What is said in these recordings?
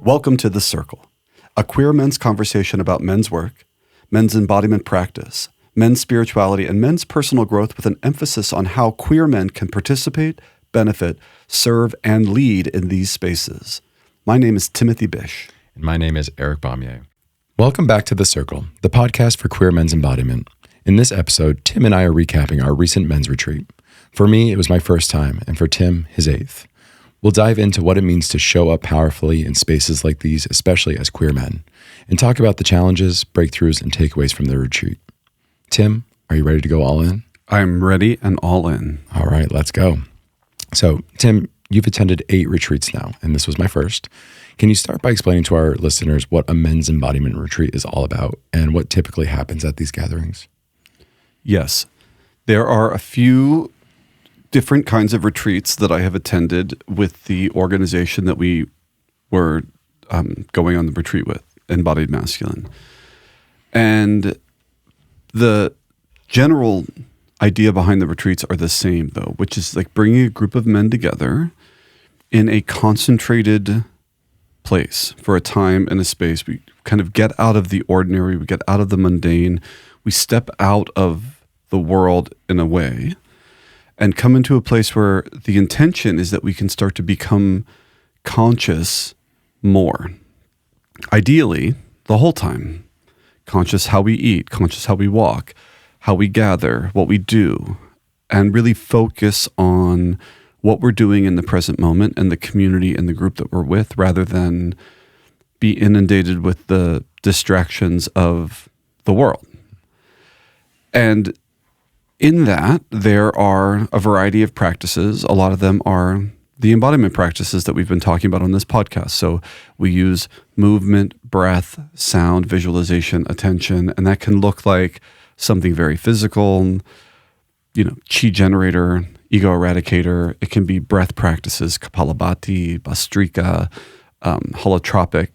Welcome to The Circle, a queer men's conversation about men's work, men's embodiment practice, men's spirituality, and men's personal growth with an emphasis on how queer men can participate, benefit, serve, and lead in these spaces. My name is Timothy Bish. And my name is Eric Baumier. Welcome back to The Circle, the podcast for queer men's embodiment. In this episode, Tim and I are recapping our recent men's retreat. For me, it was my first time, and for Tim, his 8th. We'll dive into what it means to show up powerfully in spaces like these, especially as queer men, and talk about the challenges, breakthroughs, and takeaways from the retreat. Tim, are you ready to go all in? I'm ready and all in. All right, let's go. So, Tim, you've attended 8 retreats now, and this was my first. Can you start by explaining to our listeners what a men's embodiment retreat is all about and what typically happens at these gatherings? Yes, there are a few different kinds of retreats that I have attended with the organization that we were going on the retreat with, Embodied Masculine. And the general idea behind the retreats are the same, though, which is like bringing a group of men together in a concentrated place for a time and a space. We kind of get out of the ordinary, we get out of the mundane, we step out of the world in a way and come into a place where the intention is that we can start to become conscious more. Ideally, the whole time. Conscious how we eat, conscious how we walk, how we gather, what we do, and really focus on what we're doing in the present moment and the community and the group that we're with, rather than be inundated with the distractions of the world. And in that, there are a variety of practices. A lot of them are the embodiment practices that we've been talking about on this podcast. So we use movement, breath, sound, visualization, attention, and that can look like something very physical, chi generator, ego eradicator. It can be breath practices, Kapalabhati, Bhastrika, holotropic.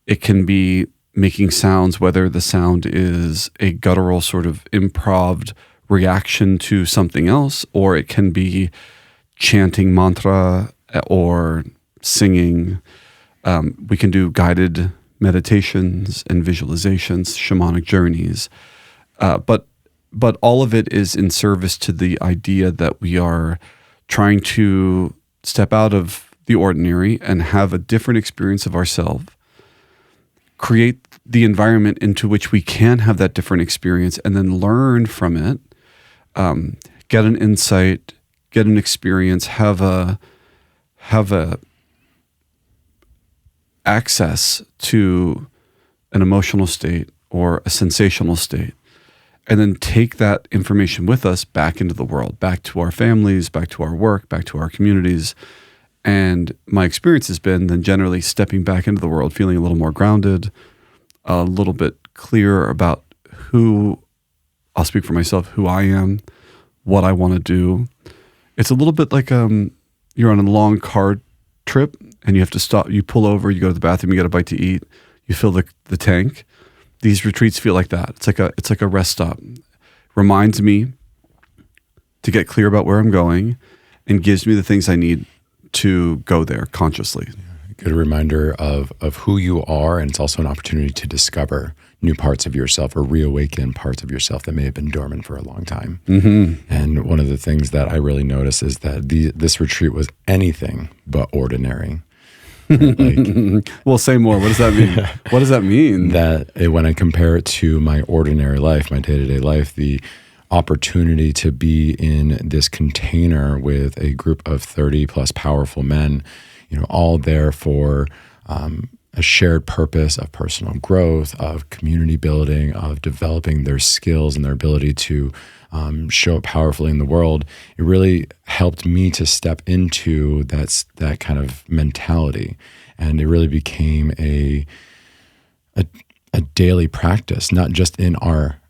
It can be making sounds, whether the sound is a guttural sort of improv reaction to something else, or it can be chanting mantra or singing. We can do guided meditations and visualizations, shamanic journeys. But all of it is in service to the idea that we are trying to step out of the ordinary and have a different experience of ourselves, create the environment into which we can have that different experience, and then learn from it, get an insight, get an experience, have a access to an emotional state or a sensational state, and then take that information with us back into the world, back to our families, back to our work, back to our communities. And my experience has been then generally stepping back into the world, feeling a little more grounded, a little bit clearer about who, I'll speak for myself, who I am, what I want to do. It's a little bit like you're on a long car trip and you have to stop, you pull over, you go to the bathroom, you get a bite to eat, you fill the tank. These retreats feel like that. It's like a rest stop. Reminds me to get clear about where I'm going and gives me the things I need to go there consciously. Good reminder of who you are, and it's also an opportunity to discover new parts of yourself or reawaken parts of yourself that may have been dormant for a long time. Mm-hmm. And one of the things that I really noticed is that this retreat was anything but ordinary. Right? Well, say more. What does that mean? What does that mean? When I compare it to my ordinary life, my day-to-day life, the opportunity to be in this container with a group of 30 plus powerful men, all there for a shared purpose of personal growth, of community building, of developing their skills and their ability to show up powerfully in the world. It really helped me to step into that kind of mentality, and it really became a daily practice, not just in our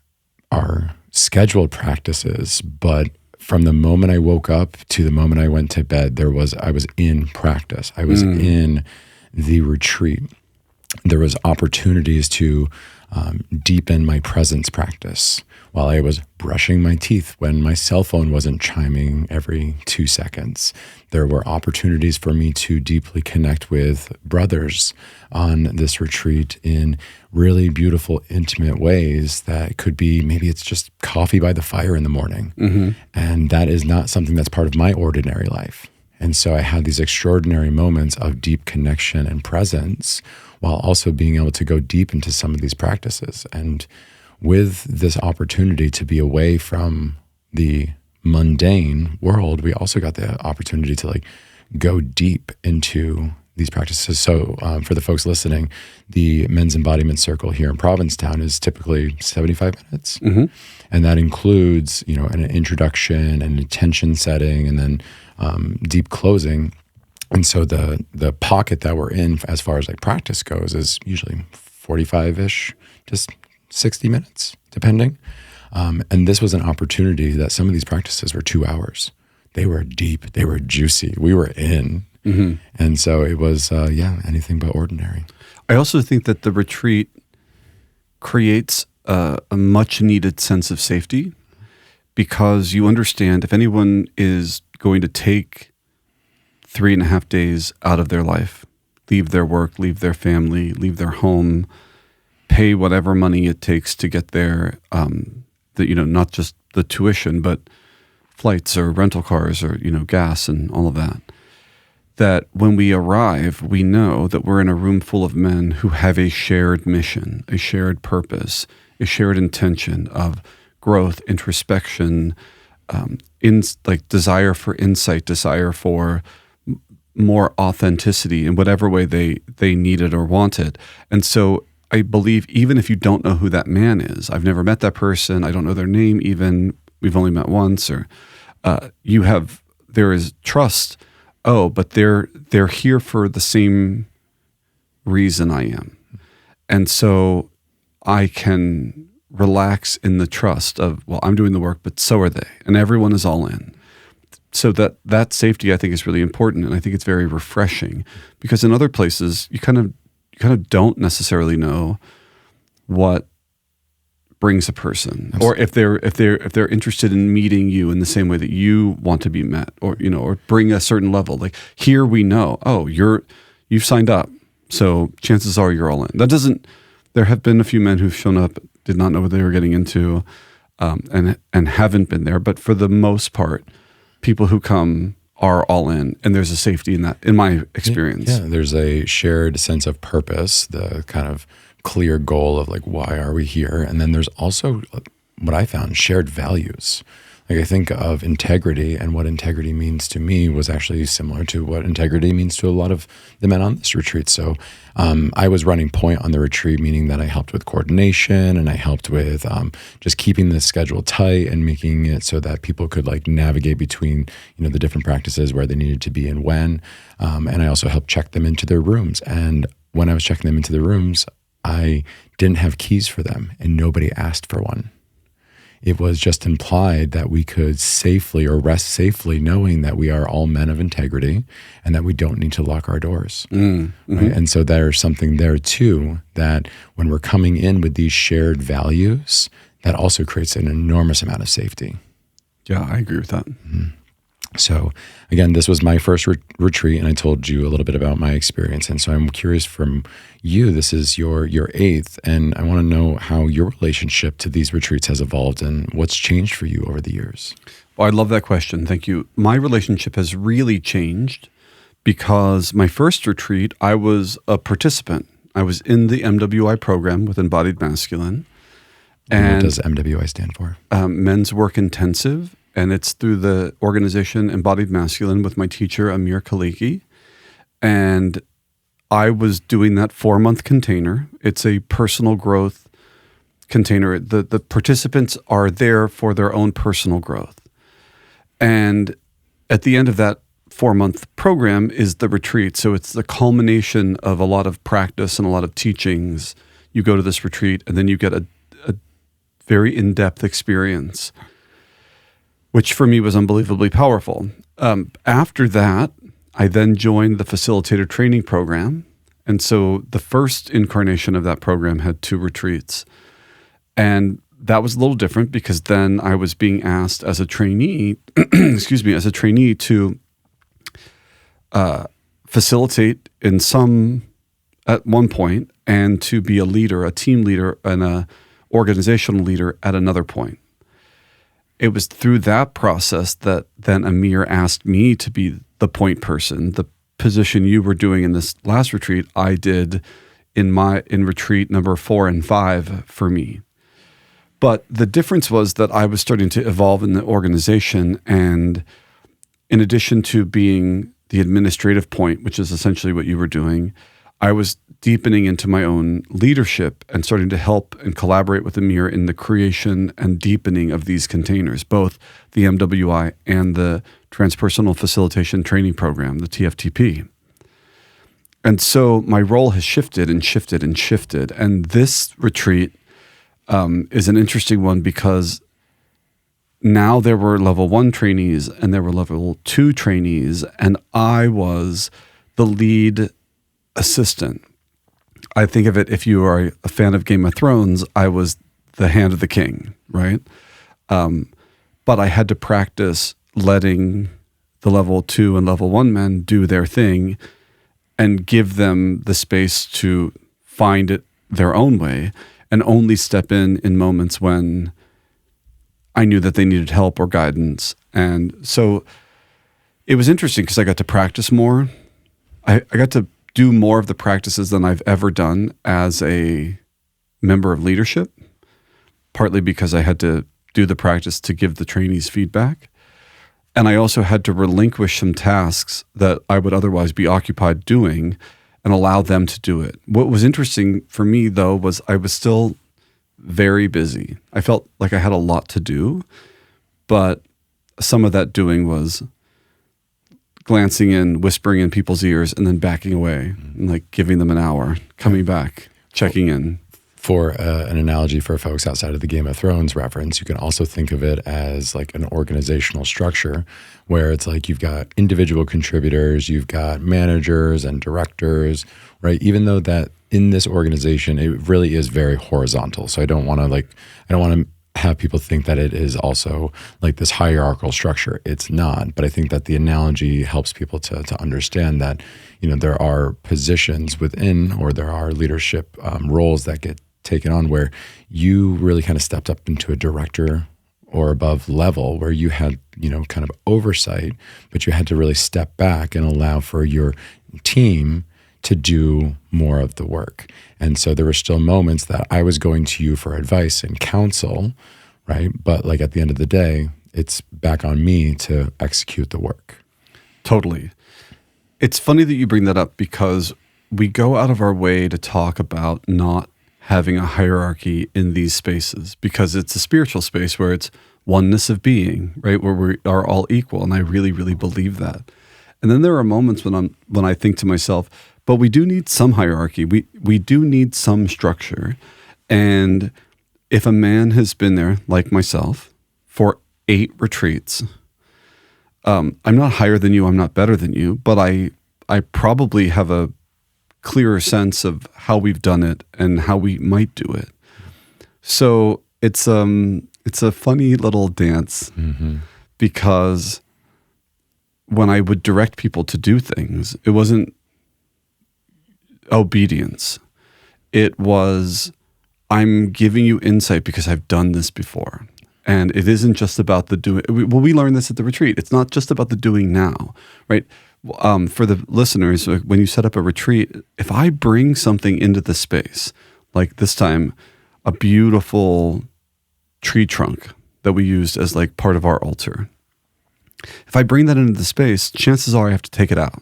scheduled practices, but from the moment I woke up to the moment I went to bed, I was in practice. I was in the retreat. There was opportunities to deepen my presence practice, while I was brushing my teeth when my cell phone wasn't chiming every 2 seconds. There were opportunities for me to deeply connect with brothers on this retreat in really beautiful, intimate ways that could be, maybe it's just coffee by the fire in the morning. Mm-hmm. And that is not something that's part of my ordinary life. And so I had these extraordinary moments of deep connection and presence while also being able to go deep into some of these practices. And with this opportunity to be away from the mundane world, we also got the opportunity to like go deep into these practices. So for the folks listening, the men's embodiment circle here in Provincetown is typically 75 minutes. Mm-hmm. And that includes, an introduction, an intention setting, and then deep closing. And so the pocket that we're in as far as like practice goes is usually 45-ish, just 60 minutes, depending. And this was an opportunity that some of these practices were 2 hours. They were deep, they were juicy. We were in. Mm-hmm. And so it was, anything but ordinary. I also think that the retreat creates a much needed sense of safety, because you understand if anyone is going to take 3.5 days out of their life, leave their work, leave their family, leave their home, pay whatever money it takes to get there, not just the tuition, but flights or rental cars or, gas and all of that, that when we arrive, we know that we're in a room full of men who have a shared mission, a shared purpose, a shared intention of growth, introspection, desire for insight, desire for more authenticity in whatever way they need it or want it. And so I believe even if you don't know who that man is, I've never met that person, I don't know their name even, we've only met once, or there is trust. Oh, but they're here for the same reason I am. And so I can relax in the trust of, well, I'm doing the work, but so are they. And everyone is all in. So that safety, I think, is really important. And I think it's very refreshing, because in other places, you kind of don't necessarily know what brings a person. Absolutely. Or if they're interested in meeting you in the same way that you want to be met, or or bring a certain level. Like here we know, you've signed up, so chances are you're all in. There have been a few men who've shown up, did not know what they were getting into, and haven't been there. But for the most part, people who come are all in, and there's a safety in that, in my experience. Yeah, there's a shared sense of purpose, the kind of clear goal of like, why are we here? And then there's also what I found, shared values. Like I think of integrity, and what integrity means to me was actually similar to what integrity means to a lot of the men on this retreat. So I was running point on the retreat, meaning that I helped with coordination, and I helped with just keeping the schedule tight and making it so that people could like navigate between the different practices where they needed to be and when. And I also helped check them into their rooms. And when I was checking them into the rooms, I didn't have keys for them, and nobody asked for one. It was just implied that we could safely or rest safely knowing that we are all men of integrity and that we don't need to lock our doors. Mm-hmm. Right? And so there's something there too, that when we're coming in with these shared values, that also creates an enormous amount of safety. Yeah, I agree with that. Mm-hmm. So again, this was my first retreat, and I told you a little bit about my experience. And so I'm curious from you, this is your eighth, and I want to know how your relationship to these retreats has evolved and what's changed for you over the years. Well, I love that question. Thank you. My relationship has really changed because my first retreat, I was a participant. I was in the MWI program with Embodied Masculine. And what does MWI stand for? Men's Work Intensive. And it's through the organization Embodied Masculine with my teacher, Amir Khaliki. And I was doing that 4-month container. It's a personal growth container. The participants are there for their own personal growth. And at the end of that 4-month program is the retreat. So it's the culmination of a lot of practice and a lot of teachings. You go to this retreat, and then you get a very in-depth experience, which for me was unbelievably powerful. After that, I then joined the facilitator training program. And so the first incarnation of that program had 2 retreats. And that was a little different because then I was being asked as a trainee, excuse me, as a trainee to facilitate at one point, and to be a leader, a team leader, and a organizational leader at another point. It was through that process that then Amir asked me to be the point person. The position you were doing in this last retreat, I did in retreat number 4 and 5 for me. But the difference was that I was starting to evolve in the organization, and in addition to being the administrative point, which is essentially what you were doing, I was deepening into my own leadership and starting to help and collaborate with Amir in the creation and deepening of these containers, both the MWI and the Transpersonal Facilitation Training Program, the TFTP. And so my role has shifted and shifted and shifted. And this retreat is an interesting one because now there were level 1 trainees and there were level 2 trainees, and I was the lead assistant. I think of it, if you are a fan of Game of Thrones, I was the hand of the king, right? But I had to practice letting the level 2 and level 1 men do their thing and give them the space to find it their own way, and only step in moments when I knew that they needed help or guidance. And so it was interesting because I got to practice more. I got to do more of the practices than I've ever done as a member of leadership, partly because I had to do the practice to give the trainees feedback. And I also had to relinquish some tasks that I would otherwise be occupied doing and allow them to do it. What was interesting for me, though, was I was still very busy. I felt like I had a lot to do, but some of that doing was glancing in, whispering in people's ears, and then backing away, and like giving them an hour, coming back, checking in. For an analogy for folks outside of the Game of Thrones reference, you can also think of it as like an organizational structure where it's like you've got individual contributors, you've got managers and directors, right? Even though that in this organization, it really is very horizontal. So I don't want to have people think that it is also like this hierarchical structure. It's not, but I think that the analogy helps people to understand that, there are positions within, or there are leadership roles that get taken on where you really kind of stepped up into a director or above level where you had, kind of oversight, but you had to really step back and allow for your team to do more of the work. And so there were still moments that I was going to you for advice and counsel, right? But like at the end of the day, it's back on me to execute the work. Totally. It's funny that you bring that up because we go out of our way to talk about not having a hierarchy in these spaces because it's a spiritual space where it's oneness of being, right? Where we are all equal. And I really, really believe that. And then there are moments when I think to myself, but we do need some hierarchy. We do need some structure. And if a man has been there, like myself, for 8 retreats, I'm not higher than you, I'm not better than you, but I probably have a clearer sense of how we've done it and how we might do it. So it's a funny little dance because when I would direct people to do things, it wasn't obedience. It was, I'm giving you insight because I've done this before. And it isn't just about the doing. Well, we learned this at the retreat. It's not just about the doing now, right? For the listeners, when you set up a retreat, if I bring something into the space, like this time, a beautiful tree trunk that we used as like part of our altar, if I bring that into the space, chances are I have to take it out.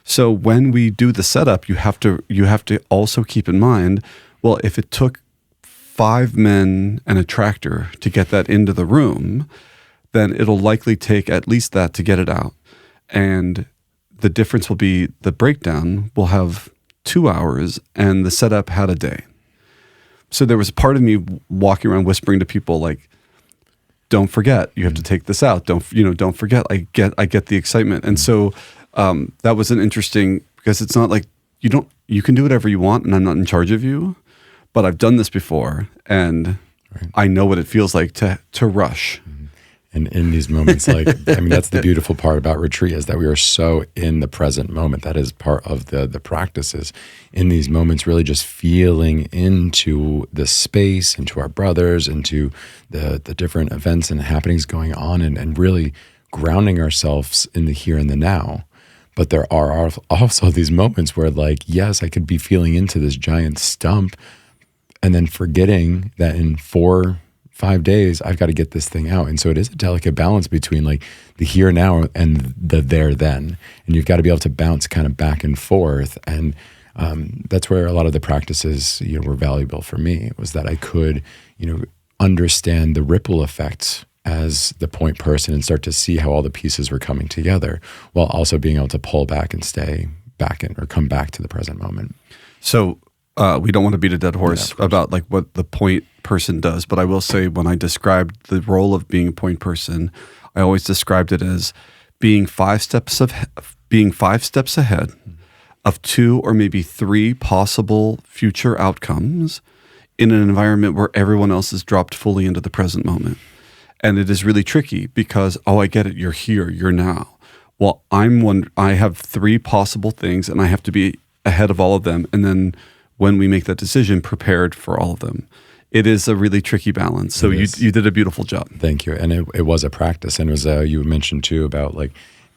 So when we do the setup, you have to also keep in mind, well, if it took 5 men and a tractor to get that into the room, then it'll likely take at least that to get it out. And the difference will be the breakdown will have 2 hours and the setup had a day. So there was a part of me walking around whispering to people like, don't forget, you have to take this out. Don't forget. I get the excitement. And so that was an interesting, because it's not like you can do whatever you want and I'm not in charge of you, but I've done this before. And I know what it feels like to rush. And in these moments, like, I mean, that's the beautiful part about retreat, is that we are so in the present moment. That is part of the practices. In these moments, really just feeling into the space, into our brothers, into the different events and happenings going on, and really grounding ourselves in the here and the now. But there are also these moments where, like, yes, I could be feeling into this giant stump and then forgetting that in 4-5 days, I've got to get this thing out. And so it is a delicate balance between like the here now and the there then. And you've got to be able to bounce kind of back and forth. And that's where a lot of the practices, were valuable for me, was that I could, understand the ripple effects as the point person and start to see how all the pieces were coming together, while also being able to pull back and stay back in, or come back to the present moment. So we don't want to beat a dead horse about like what the point person does, but I will say, when I described the role of being a point person, I always described it as being 5 steps ahead of 2 or maybe 3 possible future outcomes in an environment where everyone else is dropped fully into the present moment. And it is really tricky because, I get it, you're here, you're now. Well, I have 3 possible things and I have to be ahead of all of them. And then when we make that decision, prepared for all of them. It is a really tricky balance. So you did a beautiful job. Thank you. And it was a practice. And it was, you mentioned too about like,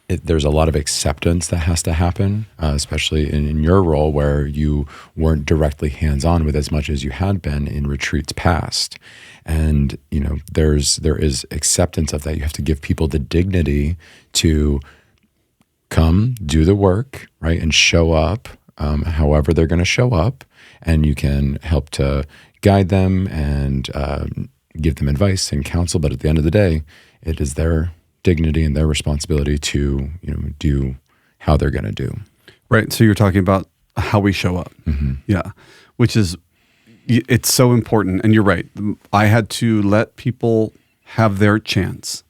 there's a lot of acceptance that has to happen, especially in your role where you weren't directly hands-on with as much as you had been in retreats past. And, there is acceptance of that. You have to give people the dignity to come, do the work, right? And show up however they're going to show up. And you can help to guide them and give them advice and counsel. But at the end of the day, it is their dignity and their responsibility to, do how they're going to do. Right. So you're talking about how we show up. Mm-hmm. Yeah. Which is, it's so important. And you're right. I had to let people have their chance.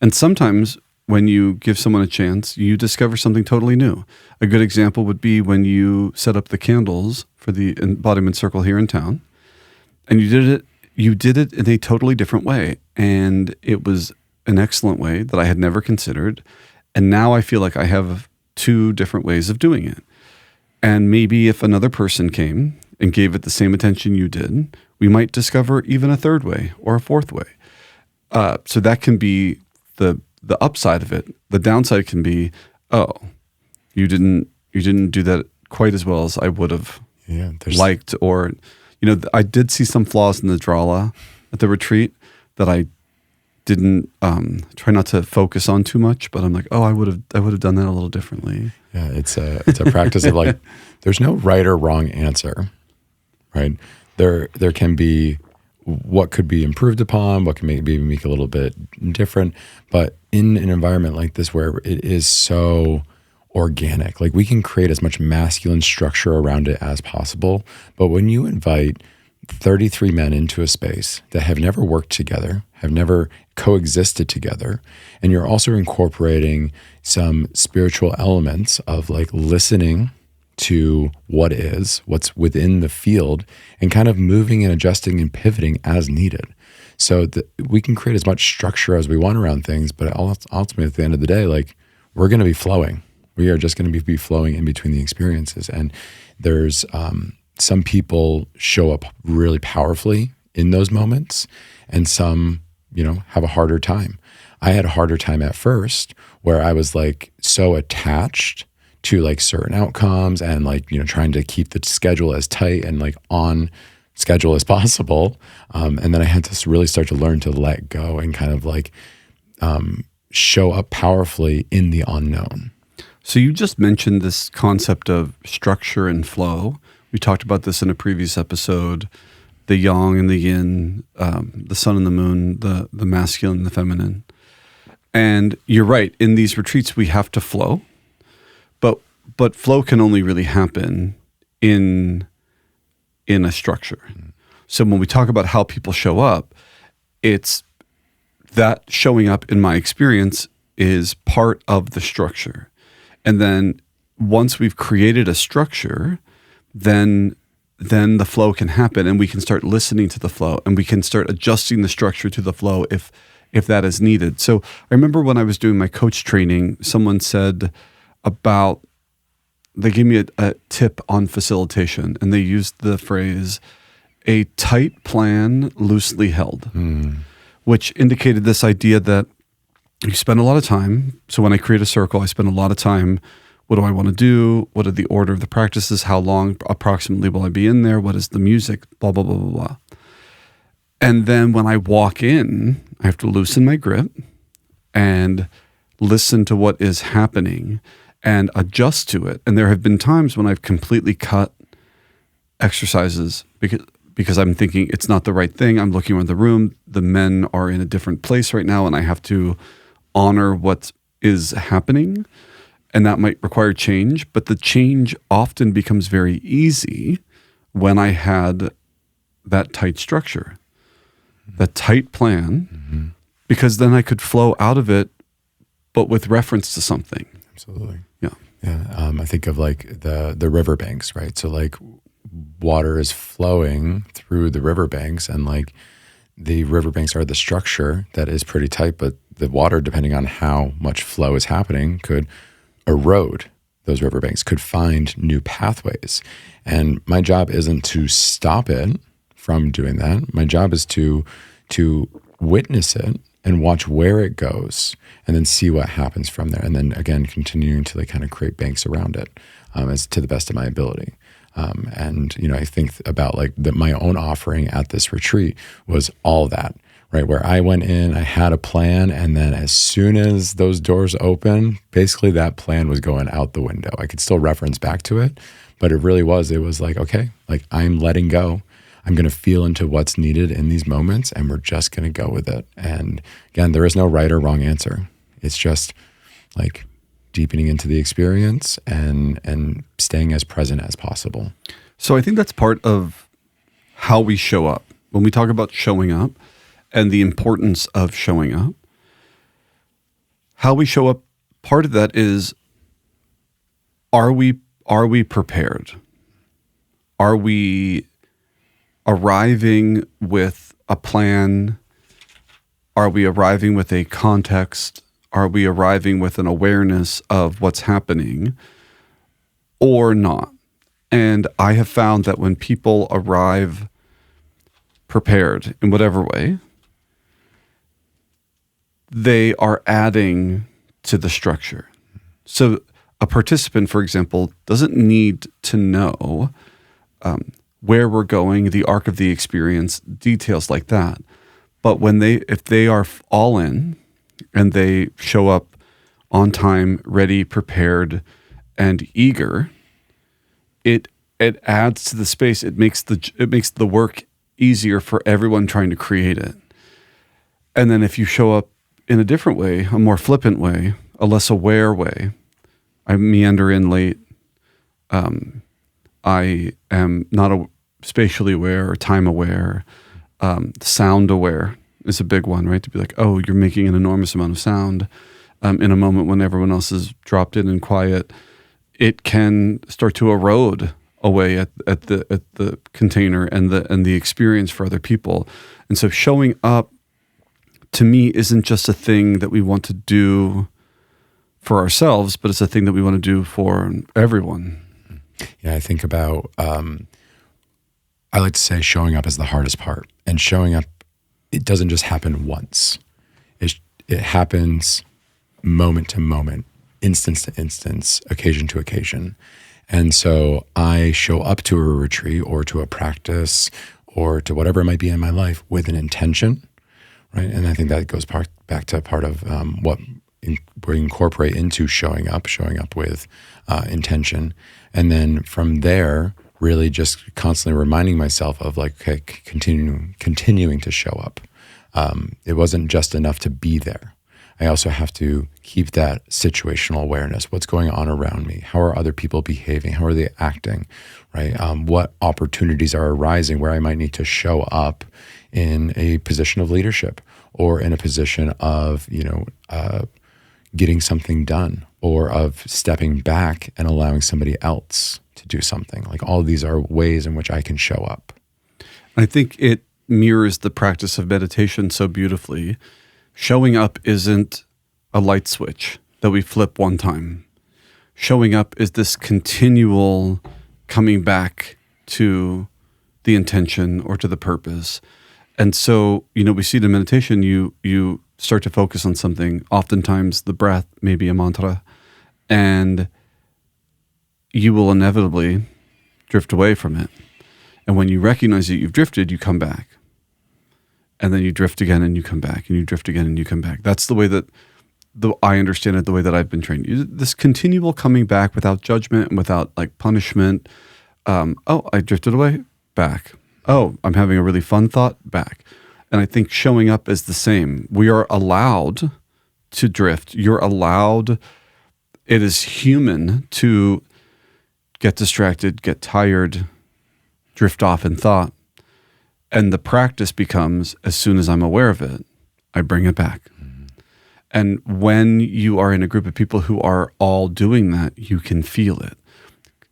And sometimes when you give someone a chance, you discover something totally new. A good example would be when you set up the candles for the Embodiment Circle here in town, and you did it in a totally different way. And it was an excellent way that I had never considered. And now I feel like I have 2 different ways of doing it. And maybe if another person came and gave it the same attention you did, we might discover even a 3rd way or a 4th way. So that can be the upside of it. The downside can be, you didn't do that quite as well as I would have liked. Or, I did see some flaws in the drala at the retreat that I didn't try not to focus on too much, but I'm like, I would have done that a little differently. Yeah, it's a practice of like, there's no right or wrong answer, right? There can be what could be improved upon, what can maybe make a little bit different, but in an environment like this where it is so organic, like we can create as much masculine structure around it as possible. But when you invite 33 men into a space that have never worked together, have never coexisted together, and you're also incorporating some spiritual elements of like listening to what's within the field, and kind of moving and adjusting and pivoting as needed. So that we can create as much structure as we want around things, but ultimately at the end of the day, like we're going to be flowing. We are just going to be flowing in between the experiences. And there's some people show up really powerfully in those moments, and some, have a harder time. I had a harder time at first where I was like so attached to like certain outcomes and like, trying to keep the schedule as tight and like on schedule as possible. And then I had to really start to learn to let go and kind of like show up powerfully in the unknown. So you just mentioned this concept of structure and flow. We talked about this in a previous episode, the yang and the yin, the sun and the moon, the masculine and the feminine. And you're right, in these retreats, we have to flow, but flow can only really happen in a structure. So when we talk about how people show up, it's that showing up, in my experience, is part of the structure. And then once we've created a structure, then then the flow can happen, and we can start listening to the flow, and we can start adjusting the structure to the flow if that is needed. So I remember when I was doing my coach training, someone said they gave me a tip on facilitation, and they used the phrase, a tight plan loosely held, which indicated this idea that you spend a lot of time. So when I create a circle, I spend a lot of time. What do I want to do? What are the order of the practices? How long approximately will I be in there? What is the music? Blah, blah, blah, blah, blah. And then when I walk in, I have to loosen my grip and listen to what is happening and adjust to it. And there have been times when I've completely cut exercises because I'm thinking it's not the right thing. I'm looking around the room. The men are in a different place right now, and I have to honor what is happening. And that might require change, but the change often becomes very easy when I had that tight structure, that tight plan, because then I could flow out of it, but with reference to something. Absolutely. Yeah. Yeah. I think of like the riverbanks, right? So like water is flowing through the riverbanks, and like the riverbanks are the structure that is pretty tight, but the water, depending on how much flow is happening, could erode those riverbanks, could find new pathways. And my job isn't to stop it from doing that. My job is to witness it and watch where it goes, and then see what happens from there. And then again, continuing to like kind of create banks around it as to the best of my ability. And I think about like my own offering at this retreat was all that, right? Where I went in, I had a plan, and then as soon as those doors open, basically that plan was going out the window. I could still reference back to it, but it was like, okay, like I'm letting go. I'm going to feel into what's needed in these moments, and we're just going to go with it. And again, there is no right or wrong answer. It's just like deepening into the experience and staying as present as possible. So I think that's part of how we show up. When we talk about showing up and the importance of showing up, how we show up, part of that is, are we prepared? Are we arriving with a plan? Are we arriving with a context? Are we arriving with an awareness of what's happening or not? And I have found that when people arrive prepared in whatever way, they are adding to the structure. So a participant, for example, doesn't need to know where we're going, the arc of the experience, details like that. But if they are all in and they show up on time, ready, prepared, and eager, it adds to the space. It makes the work easier for everyone trying to create it. And then if you show up in a different way, a more flippant way, a less aware way, I meander in late, I am not spatially aware or time aware, sound aware is a big one, right? To be like, oh, you're making an enormous amount of sound in a moment when everyone else is dropped in and quiet. It can start to erode away at the container and the experience for other people. And so showing up, to me, isn't just a thing that we want to do for ourselves, but it's a thing that we want to do for everyone. Yeah, I think about, I like to say showing up is the hardest part. And showing up, it doesn't just happen once. It happens moment to moment, instance to instance, occasion to occasion. And so I show up to a retreat or to a practice or to whatever it might be in my life with an intention, right? And I think that goes back to part of what we incorporate into showing up with intention. And then from there, really just constantly reminding myself of like, okay, continuing to show up. It wasn't just enough to be there. I also have to keep that situational awareness. What's going on around me? How are other people behaving? How are they acting, right? What opportunities are arising where I might need to show up in a position of leadership or in a position of, getting something done or of stepping back and allowing somebody else to do something. Like all of these are ways in which I can show up. I think it mirrors the practice of meditation so beautifully. Showing up isn't a light switch that we flip one time. Showing up is this continual coming back to the intention or to the purpose. And so, we see it in meditation, you start to focus on something, oftentimes the breath, maybe a mantra, and you will inevitably drift away from it. And when you recognize that you've drifted, you come back. And then you drift again and you come back, and you drift again and you come back. That's the way that I understand it, the way that I've been trained. This continual coming back without judgment and without like punishment. I drifted away, back. Oh, I'm having a really fun thought, back. And I think showing up is the same. We are allowed to drift. You're allowed. It is human to get distracted, get tired, drift off in thought. And the practice becomes, as soon as I'm aware of it, I bring it back. Mm-hmm. And when you are in a group of people who are all doing that, you can feel it.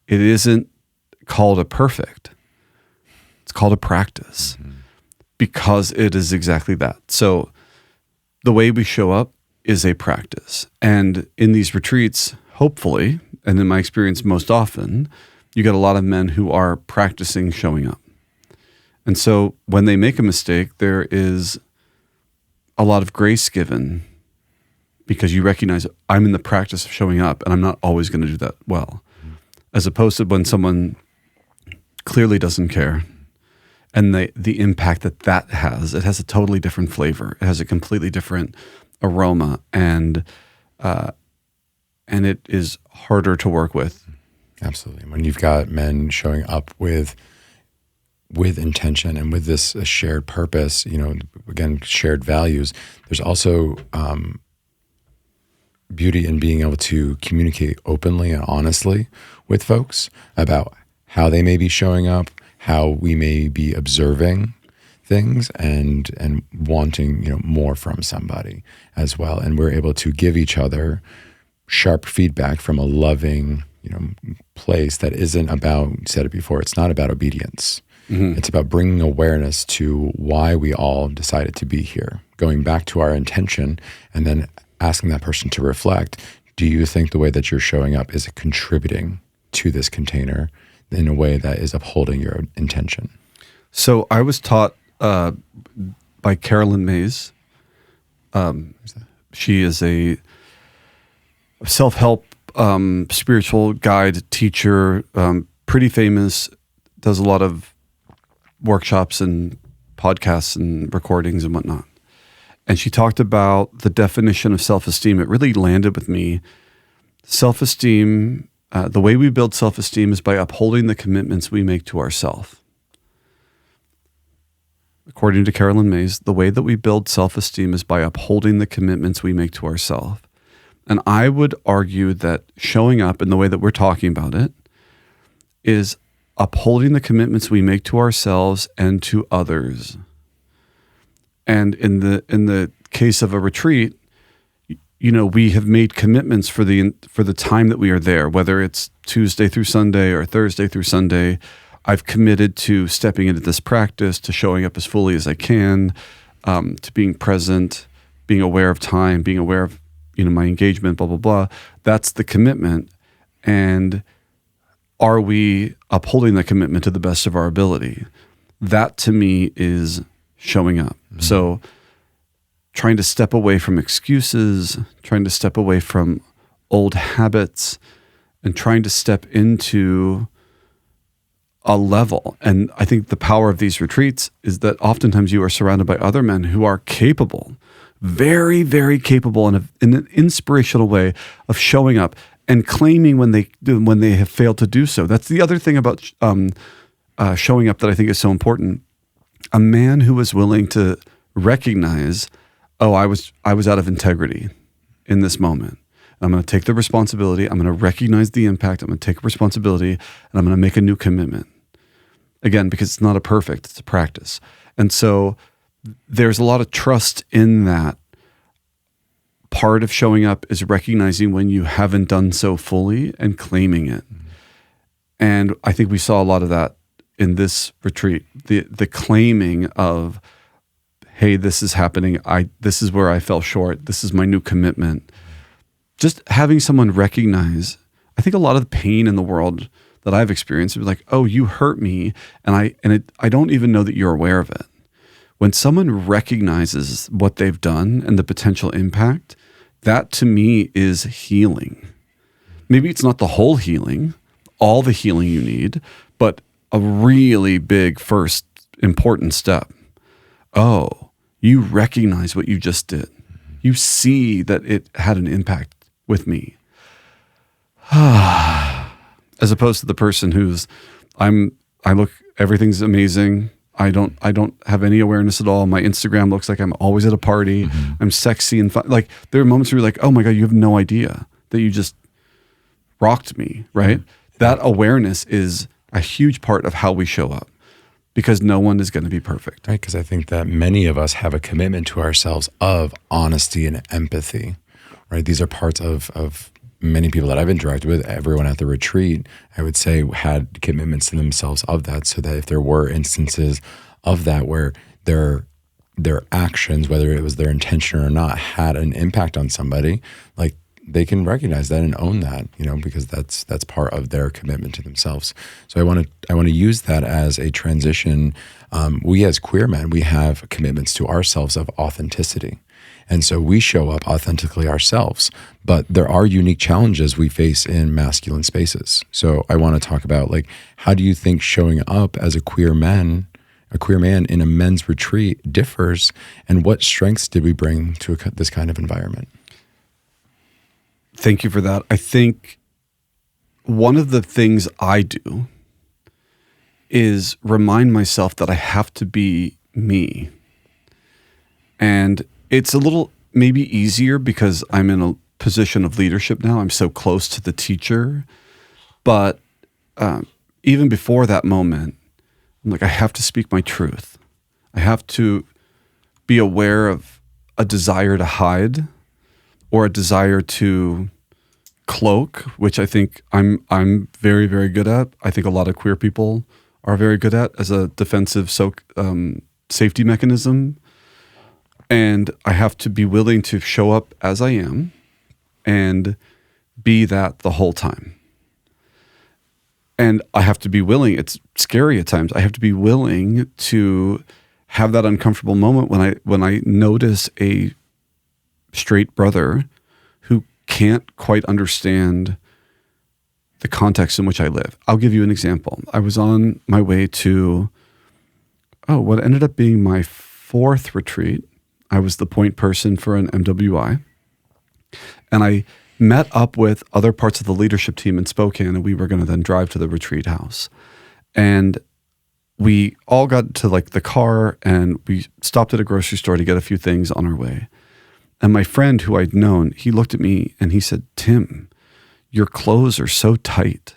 It isn't called a perfect. It's called a practice, because it is exactly that. So the way we show up is a practice. And in these retreats, hopefully, and in my experience most often, you get a lot of men who are practicing showing up. And so when they make a mistake, there is a lot of grace given, because you recognize I'm in the practice of showing up and I'm not always going to do that well. As opposed to when someone clearly doesn't care, and the impact that has, it has a totally different flavor. It has a completely different aroma, and it is harder to work with. Absolutely. When you've got men showing up with intention and with this shared purpose, again, shared values, there's also beauty in being able to communicate openly and honestly with folks about how they may be showing up, how we may be observing things, and wanting, more from somebody as well. And we're able to give each other sharp feedback from a loving, place that isn't about, you said it before, it's not about obedience. Mm-hmm. It's about bringing awareness to why we all decided to be here, going back to our intention, and then asking that person to reflect, do you think the way that you're showing up is contributing to this container in a way that is upholding your intention? So I was taught by Carolyn Mays. She is a self-help spiritual guide, teacher, pretty famous, does a lot of workshops and podcasts and recordings and whatnot. And she talked about the definition of self-esteem. It really landed with me. Self-esteem, the way we build self-esteem is by upholding the commitments we make to ourselves. According to Carolyn Mays, the way that we build self-esteem is by upholding the commitments we make to ourselves. And I would argue that showing up in the way that we're talking about it is upholding the commitments we make to ourselves and to others. And in the case of a retreat, we have made commitments for the time that we are there, whether it's Tuesday through Sunday or Thursday through Sunday. I've committed to stepping into this practice, to showing up as fully as I can, to being present, being aware of time, being aware of my engagement, blah, blah, blah. That's the commitment. And are we upholding that commitment to the best of our ability? That to me is showing up. Mm-hmm. So trying to step away from excuses, trying to step away from old habits, and trying to step into a level. And I think the power of these retreats is that oftentimes you are surrounded by other men who are capable, very, very capable in an inspirational way of showing up and claiming when they have failed to do so. That's the other thing about showing up that I think is so important. A man who is willing to recognize, I was out of integrity in this moment. I'm going to take the responsibility. I'm going to recognize the impact. I'm going to take responsibility, and I'm going to make a new commitment. Again, because it's not a perfect, it's a practice. And so there's a lot of trust in that. Part of showing up is recognizing when you haven't done so fully and claiming it. Mm-hmm. And I think we saw a lot of that in this retreat, the claiming of, hey, this is happening. This is where I fell short. This is my new commitment. Just having someone recognize, I think a lot of the pain in the world that I've experienced is like, oh, you hurt me, and I don't even know that you're aware of it. When someone recognizes what they've done and the potential impact, that to me is healing. Maybe it's not the whole healing, all the healing you need, but a really big first important step. Oh, you recognize what you just did. You see that it had an impact with me. As opposed to the person who's, everything's amazing. I don't have any awareness at all. My Instagram looks like I'm always at a party. I'm sexy and fun. Like there are moments where you're like, oh my God, you have no idea that you just rocked me, right? That awareness is a huge part of how we show up, because no one is going to be perfect. Right, because I think that many of us have a commitment to ourselves of honesty and empathy, right? These are parts of many people that I've interacted with. Everyone at the retreat, I would say, had commitments to themselves of that, so that if there were instances of that where their actions, whether it was their intention or not, had an impact on somebody, like they can recognize that and own that, because that's part of their commitment to themselves. So I want to use that as a transition. We as queer men, we have commitments to ourselves of authenticity. And so we show up authentically ourselves, but there are unique challenges we face in masculine spaces. So I want to talk about, like, how do you think showing up as a queer man in a men's retreat differs, and what strengths did we bring to this kind of environment? Thank you for that. I think one of the things I do is remind myself that I have to be me. And it's a little maybe easier because I'm in a position of leadership now. I'm so close to the teacher. But even before that moment, I'm like, I have to speak my truth. I have to be aware of a desire to hide or a desire to cloak, which I think I'm very, very good at. I think a lot of queer people are very good at as a defensive safety mechanism. And I have to be willing to show up as I am and be that the whole time. And I have to be willing, it's scary at times, I have to be willing to have that uncomfortable moment when I notice a straight brother who can't quite understand the context in which I live. I'll give you an example. I was on my way to, what ended up being my 4th retreat. I was the point person for an MWI. And I met up with other parts of the leadership team in Spokane, and we were going to then drive to the retreat house. And we all got to the car, and we stopped at a grocery store to get a few things on our way. And my friend who I'd known, he looked at me and he said, "Tim, your clothes are so tight."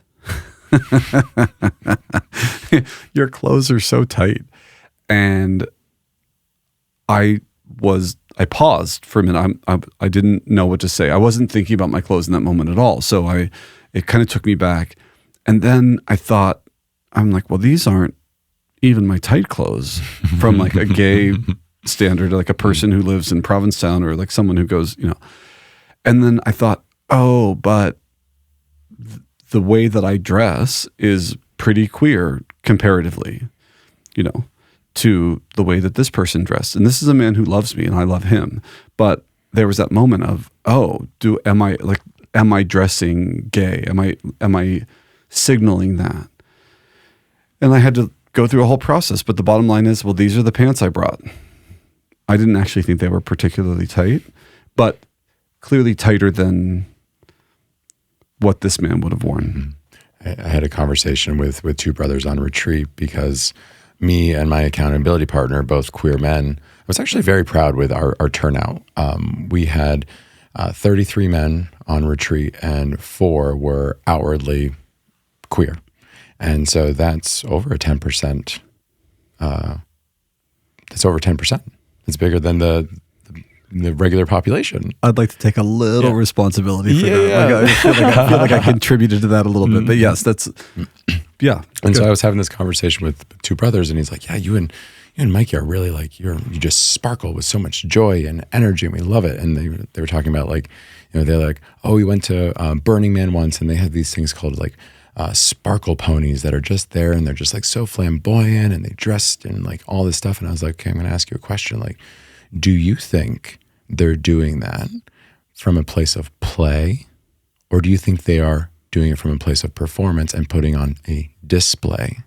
Your clothes are so tight. And I paused for a minute. I didn't know what to say. I wasn't thinking about my clothes in that moment at all. So it kind of took me back. And then I thought, I'm like, well, these aren't even my tight clothes from a gay standard, like a person who lives in Provincetown or like someone who goes, And then I thought, but the way that I dress is pretty queer comparatively, to the way that this person dressed. And this is a man who loves me and I love him. But there was that moment of, am I dressing gay? Am I signaling that? And I had to go through a whole process. But the bottom line is, well, these are the pants I brought. I didn't actually think they were particularly tight, but clearly tighter than what this man would have worn. I had a conversation with 2 brothers on retreat because me and my accountability partner, both queer men, I was actually very proud with our turnout. We had 33 men on retreat and 4 were outwardly queer. And so that's over a 10%. That's over 10%. It's bigger than the the regular population. I'd like to take a little responsibility for that. Yeah. I feel like I contributed to that a little bit, but yes, that's, yeah. And good. so I was having this conversation with two brothers, and he's like, yeah, you and Mikey are really like, you just sparkle with so much joy and energy, and we love it. And they were talking about like, they're like, oh, we went to Burning Man once, and they had these things called like sparkle ponies that are just there, and they're just like so flamboyant, and they dressed in like all this stuff. And I was like, okay, I'm going to ask you a question. Like, do you think they're doing that from a place of play, or do you think they are doing it from a place of performance and putting on a display?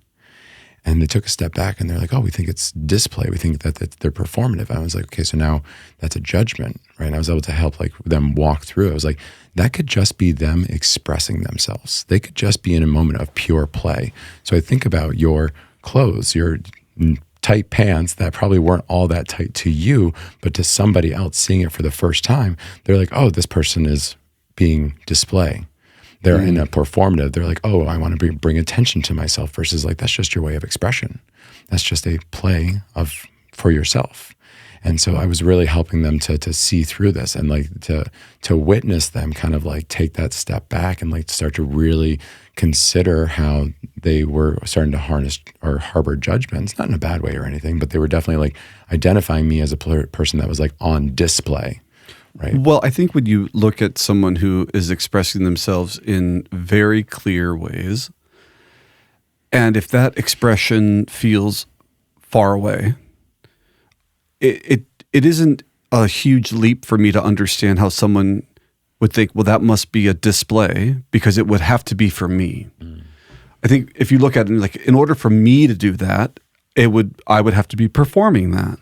And they took a step back and they're like, oh, we think it's display. We think that they're performative. I was like, okay, so now that's a judgment, right? And I was able to help like them walk through it. I was like, that could just be them expressing themselves. They could just be in a moment of pure play. So I think about your clothes, your tight pants that probably weren't all that tight to you, but to somebody else seeing it for the first time, they're like, oh, this person is being display. They're in a performative. They're like, oh, I want to bring attention to myself, versus like, that's just your way of expression. That's just a play for yourself. And so I was really helping them to see through this, and like to witness them kind of like take that step back and like start to really consider how they were starting to harness or harbor judgments, not in a bad way or anything, but they were definitely like identifying me as a person that was like on display. Right. Well, I think when you look at someone who is expressing themselves in very clear ways, and if that expression feels far away, it isn't a huge leap for me to understand how someone would think, well, that must be a display, because it would have to be for me. I think if you look at it like, in order for me to do that, I would have to be performing that.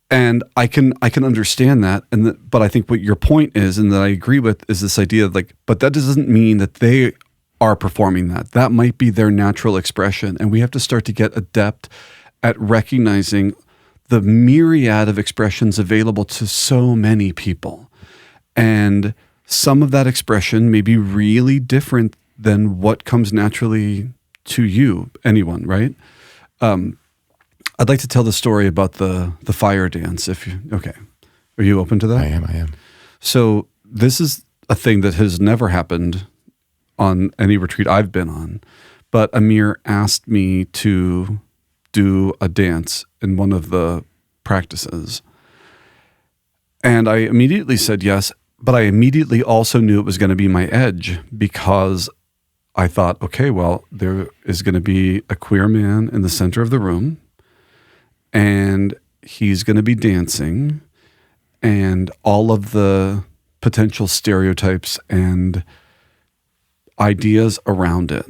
And I can understand that, but I think what your point is, and that I agree with, is this idea of like, but that doesn't mean that they are performing that. That might be their natural expression, and we have to start to get adept at recognizing the myriad of expressions available to so many people, and some of that expression may be really different than what comes naturally to you, anyone, right? I'd like to tell the story about the fire dance. Okay. Are you open to that? I am. So this is a thing that has never happened on any retreat I've been on, but Amir asked me to do a dance in one of the practices. And I immediately said yes, but I immediately also knew it was going to be my edge, because I thought, okay, well, there is going to be a queer man in the center of the room, and he's going to be dancing, and all of the potential stereotypes and ideas around it.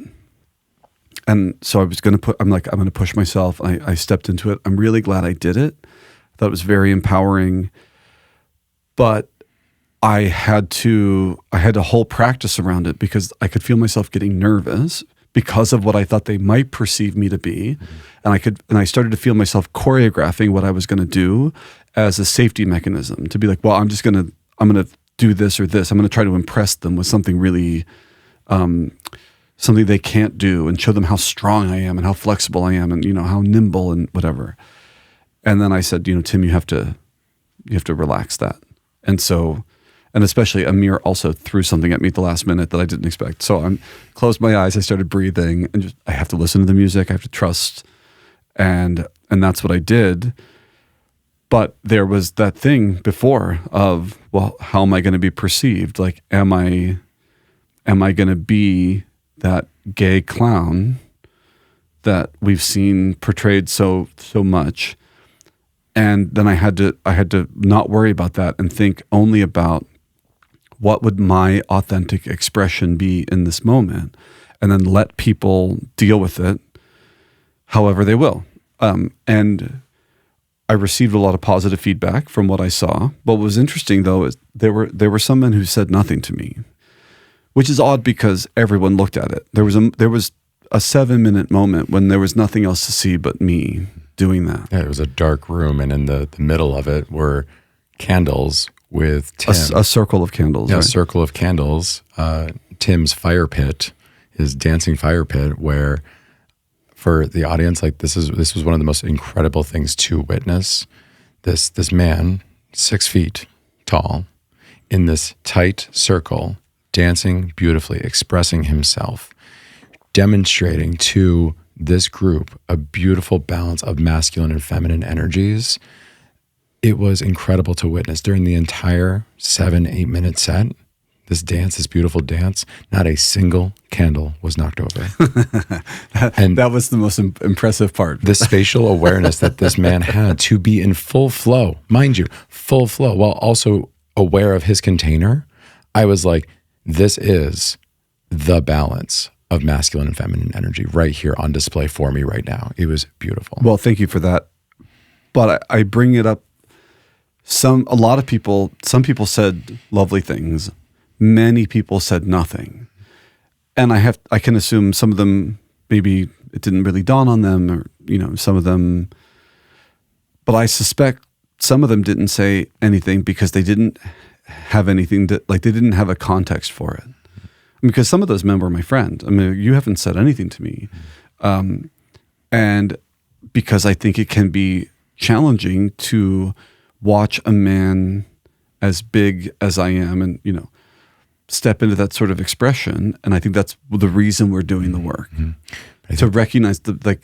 And so I'm going to push myself. I stepped into it. I'm really glad I did it. I thought it was very empowering, but I had to whole practice around it, because I could feel myself getting nervous because of what I thought they might perceive me to be. And I started to feel myself choreographing what I was going to do as a safety mechanism, to be like, well, I'm going to do this or this. I'm going to try to impress them with something really, something they can't do, and show them how strong I am and how flexible I am, and, how nimble and whatever. And then I said, Tim, you have to relax that. And especially Amir also threw something at me at the last minute that I didn't expect. So I closed my eyes, I started breathing, and I have to listen to the music, I have to trust, and that's what I did. But there was that thing before of, well, how am I going to be perceived? Like, am I going to be that gay clown that we've seen portrayed so much? And then I had to not worry about that and think only about, what would my authentic expression be in this moment? And then let people deal with it however they will. And I received a lot of positive feedback from what I saw. But what was interesting, though, is there were some men who said nothing to me, which is odd because everyone looked at it. There was a 7-minute moment when there was nothing else to see but me doing that. Yeah, it was a dark room, and in the middle of it were candles with Tim. A circle of candles. Yeah, right? A circle of candles. Tim's fire pit, his dancing fire pit, where for the audience, like this was one of the most incredible things to witness. This man 6 feet tall, in this tight circle, dancing beautifully, expressing himself, demonstrating to this group a beautiful balance of masculine and feminine energies. It was incredible to witness during the entire 7-8 minute set. This dance, this beautiful dance, not a single candle was knocked over. And that was the most impressive part. The spatial awareness that this man had to be in full flow, mind you, full flow, while also aware of his container. I was like, this is the balance of masculine and feminine energy right here on display for me right now. It was beautiful. Well, thank you for that. But I bring it up. Some people said lovely things. Many people said nothing. And I can assume some of them, maybe it didn't really dawn on them, or, some of them, but I suspect some of them didn't say anything because they didn't have anything they didn't have a context for it. Because some of those men were my friend. I mean, you haven't said anything to me. And because I think it can be challenging to watch a man as big as I am and, step into that sort of expression. And I think that's the reason we're doing the work. To recognize the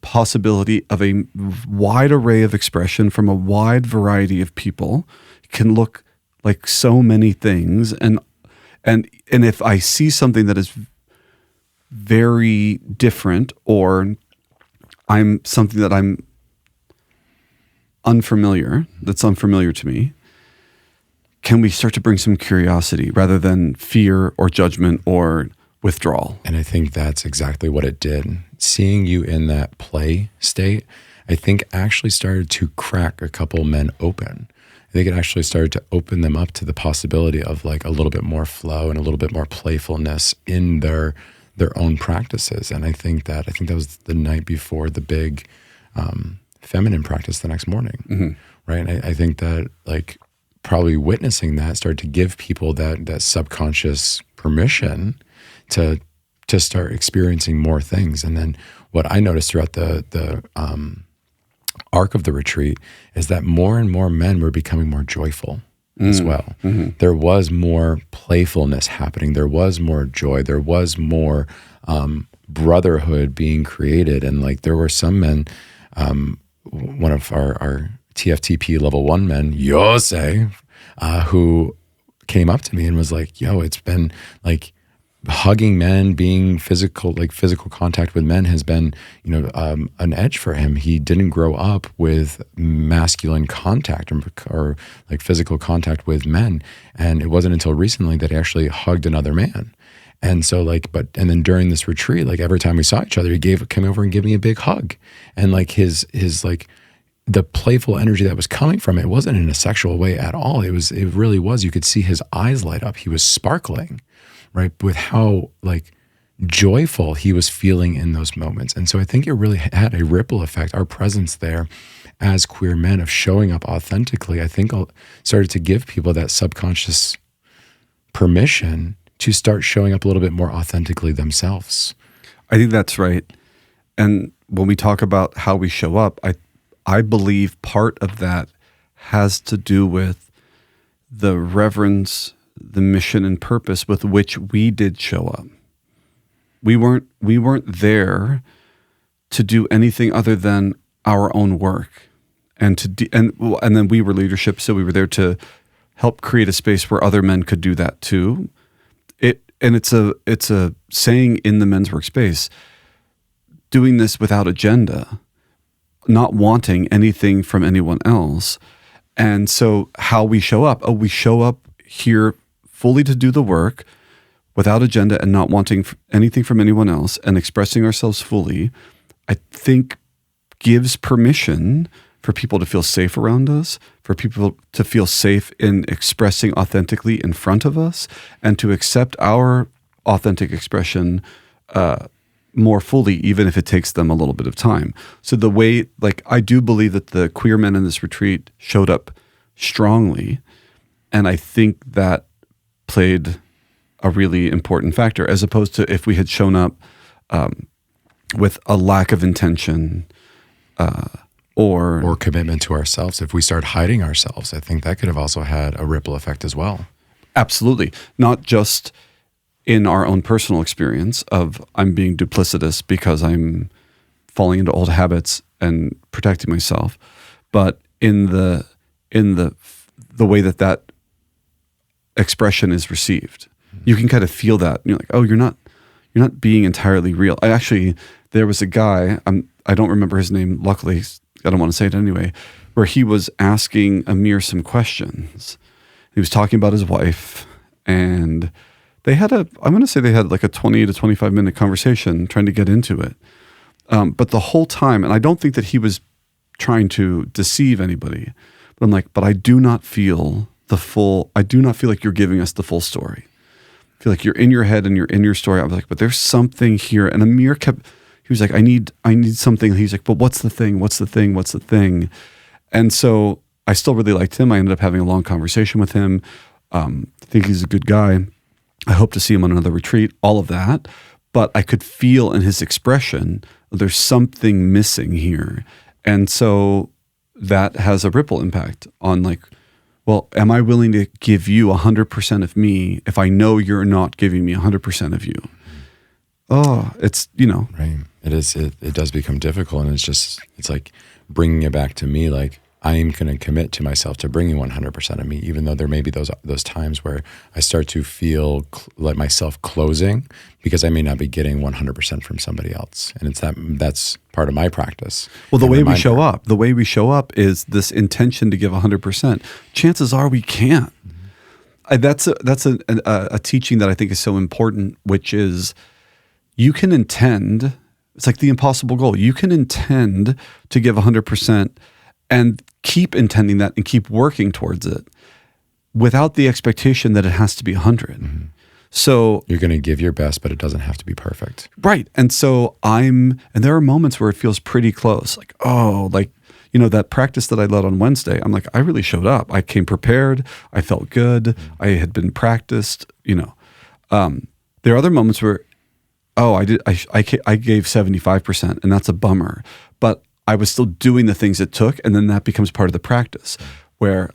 possibility of a wide array of expression from a wide variety of people can look like so many things. And if I see something that is very different, or something that I'm that's unfamiliar to me, can we start to bring some curiosity rather than fear or judgment or withdrawal? And I think that's exactly what it did. Seeing you in that play state, I think actually started to crack a couple men open. I think it actually started to open them up to the possibility of like a little bit more flow and a little bit more playfulness in their own practices. And I think that was the night before the big feminine practice the next morning, right? And I think that like probably witnessing that started to give people that subconscious permission to start experiencing more things. And then what I noticed throughout the arc of the retreat is that more and more men were becoming more joyful as well. There was more playfulness happening. There was more joy. There was more brotherhood being created. And like there were some men, one of our TFTP level 1 men, Yose, who came up to me and was like, yo, it's been like hugging men, being physical contact with men has been, an edge for him. He didn't grow up with masculine contact or like physical contact with men. And it wasn't until recently that he actually hugged another man. And so and then during this retreat, like every time we saw each other, he came over and gave me a big hug. And like his the playful energy that was coming from it wasn't in a sexual way at all. It really was. You could see his eyes light up. He was sparkling, right? With how like joyful he was feeling in those moments. And so I think it really had a ripple effect. Our presence there as queer men of showing up authentically, I think started to give people that subconscious permission to start showing up a little bit more authentically themselves. I think that's right. And when we talk about how we show up, I believe part of that has to do with the reverence, the mission and purpose with which we did show up. We weren't there to do anything other than our own work, and then we were leadership, so we were there to help create a space where other men could do that too. It's a saying in the men's workspace, doing this without agenda, not wanting anything from anyone else. And so how we show up, we show up here fully to do the work without agenda and not wanting anything from anyone else and expressing ourselves fully, I think gives permission for people to feel safe around us, for people to feel safe in expressing authentically in front of us, and to accept our authentic expression more fully, even if it takes them a little bit of time. So the way, I do believe that the queer men in this retreat showed up strongly, and I think that played a really important factor, as opposed to if we had shown up with a lack of intention, or commitment to ourselves. If we start hiding ourselves, I think that could have also had a ripple effect as well. Absolutely. Not just in our own personal experience of I'm being duplicitous because I'm falling into old habits and protecting myself, but in the way that expression is received. You can kind of feel that. You're like, oh, you're not being entirely real. There was a guy, I don't remember his name, luckily, I don't want to say it anyway, where he was asking Amir some questions. He was talking about his wife, and they had like a 20 to 25 minute conversation trying to get into it. But the whole time, and I don't think that he was trying to deceive anybody, but I'm like, but I do not feel like you're giving us the full story. I feel like you're in your head and you're in your story. I was like, but there's something here. And Amir he was like, I need something. He's like, but what's the thing? What's the thing? What's the thing? And so I still really liked him. I ended up having a long conversation with him. I think he's a good guy. I hope to see him on another retreat, all of that. But I could feel in his expression, there's something missing here. And so that has a ripple impact on like, well, am I willing to give you 100% of me if I know you're not giving me 100% of you? Oh, it's, Right. It does become difficult, and it's like bringing it back to me, like I'm going to commit to myself to bringing 100% of me, even though there may be those times where I start to feel like myself closing because I may not be getting 100% from somebody else. And that's part of my practice. Well, the way we show up is this intention to give 100%. Chances are we can't. That's a teaching that I think is so important, which is you can intend, it's like the impossible goal. You can intend to give 100% and keep intending that and keep working towards it without the expectation that it has to be 100. Mm-hmm. So you're going to give your best, but it doesn't have to be perfect. Right. And so and there are moments where it feels pretty close. Like, that practice that I led on Wednesday, I'm like, I really showed up. I came prepared. I felt good. Mm-hmm. I had been practiced, There are other moments where, I gave 75% and that's a bummer, but I was still doing the things it took, and then that becomes part of the practice. Where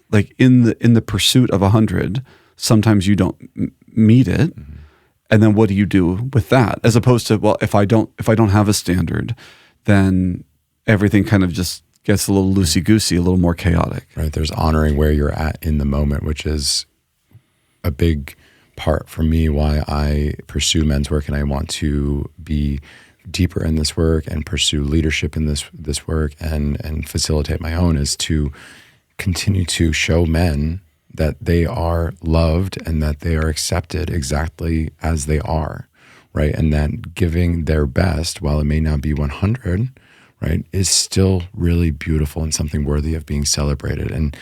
like in the pursuit of 100, sometimes you don't meet it, mm-hmm. and then what do you do with that? As opposed to, well, if I don't have a standard, then everything kind of just gets a little loosey goosey, a little more chaotic. Right. There's honoring where you're at in the moment, which is a big part for me why I pursue men's work, and I want to be deeper in this work and pursue leadership in this work and facilitate my own, is to continue to show men that they are loved and that they are accepted exactly as they are, right? And that giving their best, while it may not be 100, right, is still really beautiful and something worthy of being celebrated. And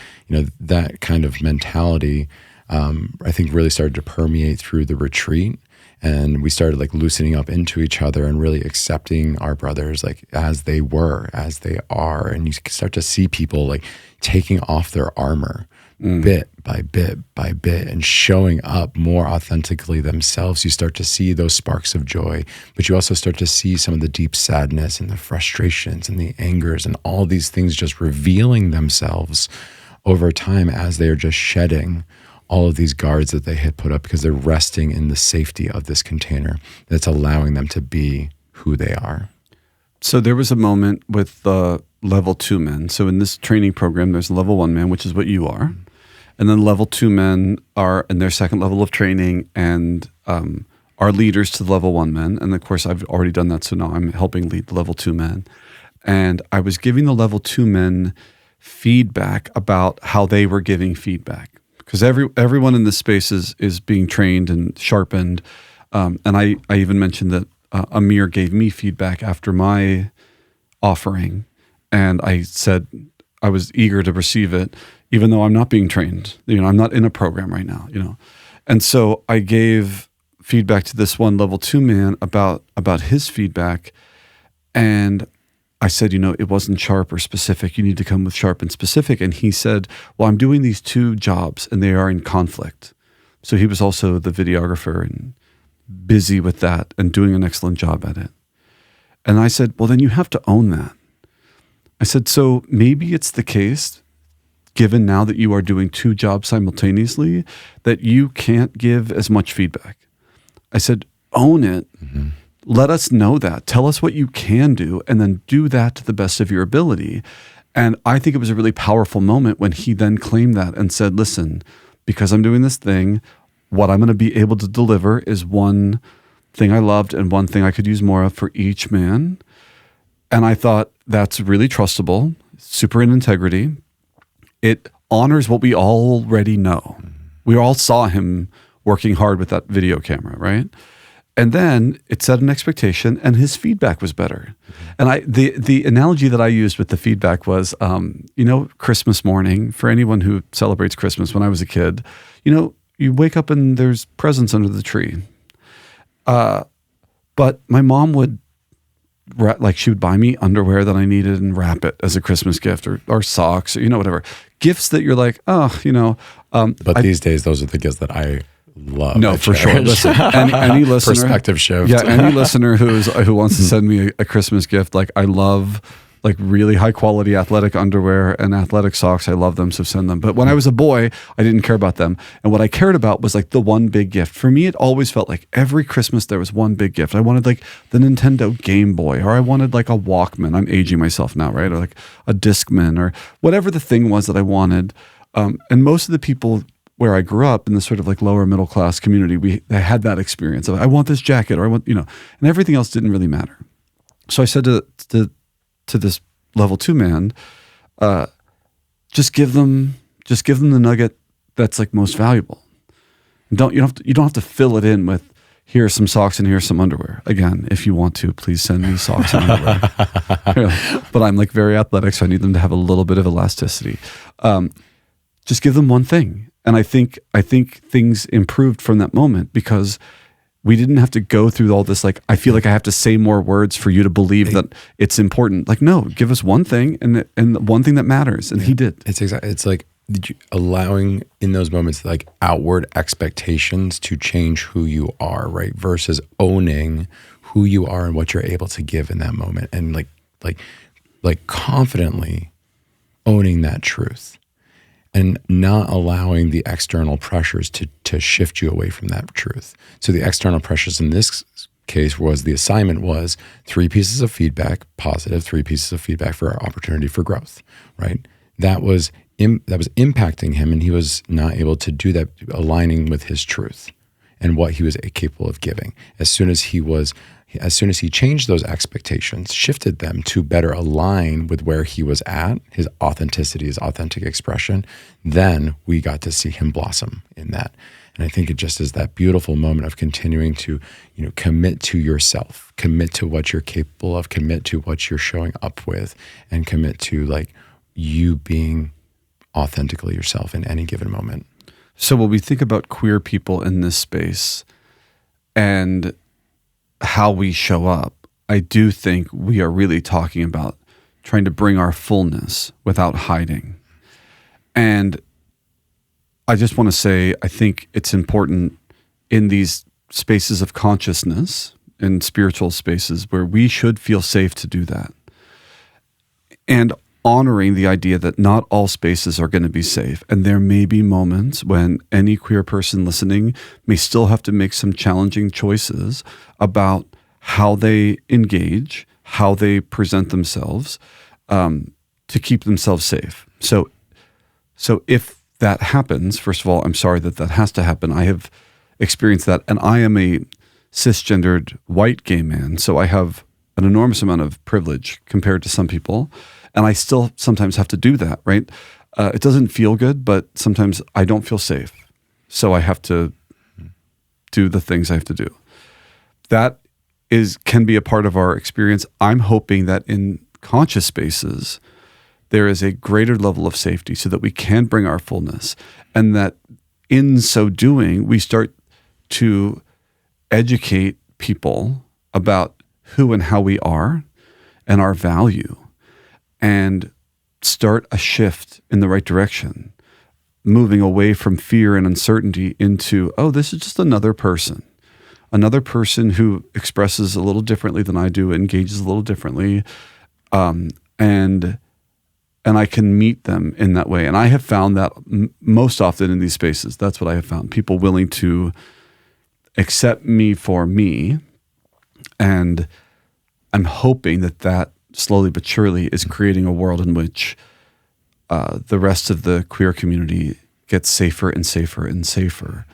that kind of mentality, I think, really started to permeate through the retreat. And we started like loosening up into each other and really accepting our brothers like as they were, as they are. And you start to see people like taking off their armor bit by bit by bit and showing up more authentically themselves. You start to see those sparks of joy, but you also start to see some of the deep sadness and the frustrations and the angers and all these things just revealing themselves over time as they are just shedding all of these guards that they had put up, because they're resting in the safety of this container that's allowing them to be who they are. So there was a moment with the level 2 men. So in this training program, there's level 1 man, which is what you are. And then level 2 men are in their second level of training and are leaders to the level 1 men. And of course, I've already done that. So now I'm helping lead the level 2 men. And I was giving the level 2 men feedback about how they were giving feedback. Because everyone in this space is being trained and sharpened. And I even mentioned that Amir gave me feedback after my offering. And I said I was eager to receive it, even though I'm not being trained. I'm not in a program right now, And so I gave feedback to this one level 2 man about his feedback. And I said, it wasn't sharp or specific. You need to come with sharp and specific. And he said, well, I'm doing these 2 jobs and they are in conflict. So he was also the videographer and busy with that and doing an excellent job at it. And I said, well, then you have to own that. I said, so maybe it's the case, given now that you are doing 2 jobs simultaneously, that you can't give as much feedback. I said, own it. Mm-hmm. Let us know that. Tell us what you can do, and then do that to the best of your ability. And I think it was a really powerful moment when he then claimed that and said, listen, because I'm doing this thing, what I'm going to be able to deliver is one thing I loved and one thing I could use more of for each man. And I thought, that's really trustable, super in integrity. It honors what we already know. We all saw him working hard with that video camera, right? And then it set an expectation, and his feedback was better. And the analogy that I used with the feedback was, Christmas morning, for anyone who celebrates Christmas, when I was a kid, you wake up and there's presents under the tree. But my mom would, she would buy me underwear that I needed and wrap it as a Christmas gift, or socks, or, whatever. Gifts that you're like, But these days, those are the gifts that I love. No, for sure. Listen, any listener, perspective shift. Yeah, any listener who wants to send me a Christmas gift, I love really high quality athletic underwear and athletic socks. I love them, so send them. But when I was a boy, I didn't care about them. And what I cared about was the one big gift. For me, it always felt like every Christmas there was one big gift. I wanted the Nintendo Game Boy, or I wanted a Walkman. I'm aging myself now, right? Or a Discman, or whatever the thing was that I wanted. And most of the people where I grew up in the sort of lower middle class community, they had that experience of, I want this jacket, or I want, and everything else didn't really matter. So I said to this level 2 man, just give them the nugget that's most valuable. You don't have to fill it in with, here are some socks and here's some underwear. Again, if you want to, please send me socks and underwear. But I'm very athletic, so I need them to have a little bit of elasticity. Just give them one thing. And I think things improved from that moment, because we didn't have to go through all this, I feel like I have to say more words for you to believe that it's important. No, give us one thing and one thing that matters. And he did. It's allowing in those moments, outward expectations to change who you are, right? Versus owning who you are and what you're able to give in that moment. And confidently owning that truth. And not allowing the external pressures to shift you away from that truth. So the external pressures in this case the assignment was 3 pieces of feedback, positive, 3 pieces of feedback for our opportunity for growth, right? That was impacting him, and he was not able to do that, aligning with his truth and what he was capable of giving. As soon as he changed those expectations, shifted them to better align with where he was at, his authenticity, his authentic expression, then we got to see him blossom in that. And I think it just is that beautiful moment of continuing to, commit to yourself, commit to what you're capable of, commit to what you're showing up with, and commit to you being authentically yourself in any given moment. So when we think about queer people in this space and how we show up, I do think we are really talking about trying to bring our fullness without hiding. And I just want to say, I think it's important in these spaces of consciousness, in spiritual spaces, where we should feel safe to do that. And honoring the idea that not all spaces are going to be safe. And there may be moments when any queer person listening may still have to make some challenging choices about how they engage, how they present themselves, to keep themselves safe. So if that happens, first of all, I'm sorry that has to happen. I have experienced that, and I am a cisgendered white gay man, so I have an enormous amount of privilege compared to some people. And I still sometimes have to do that, right? It doesn't feel good, but sometimes I don't feel safe. So I have to do the things I have to do. That can be a part of our experience. I'm hoping that in conscious spaces, there is a greater level of safety so that we can bring our fullness. And that in so doing, we start to educate people about who and how we are and our value, and start a shift in the right direction, moving away from fear and uncertainty into, oh, this is just another person who expresses a little differently than I do, engages a little differently, and and I can meet them in that way. And I have found that most often in these spaces, that's what I have found. People willing to accept me for me. And I'm hoping that slowly but surely is creating a world in which the rest of the queer community gets safer and safer and safer.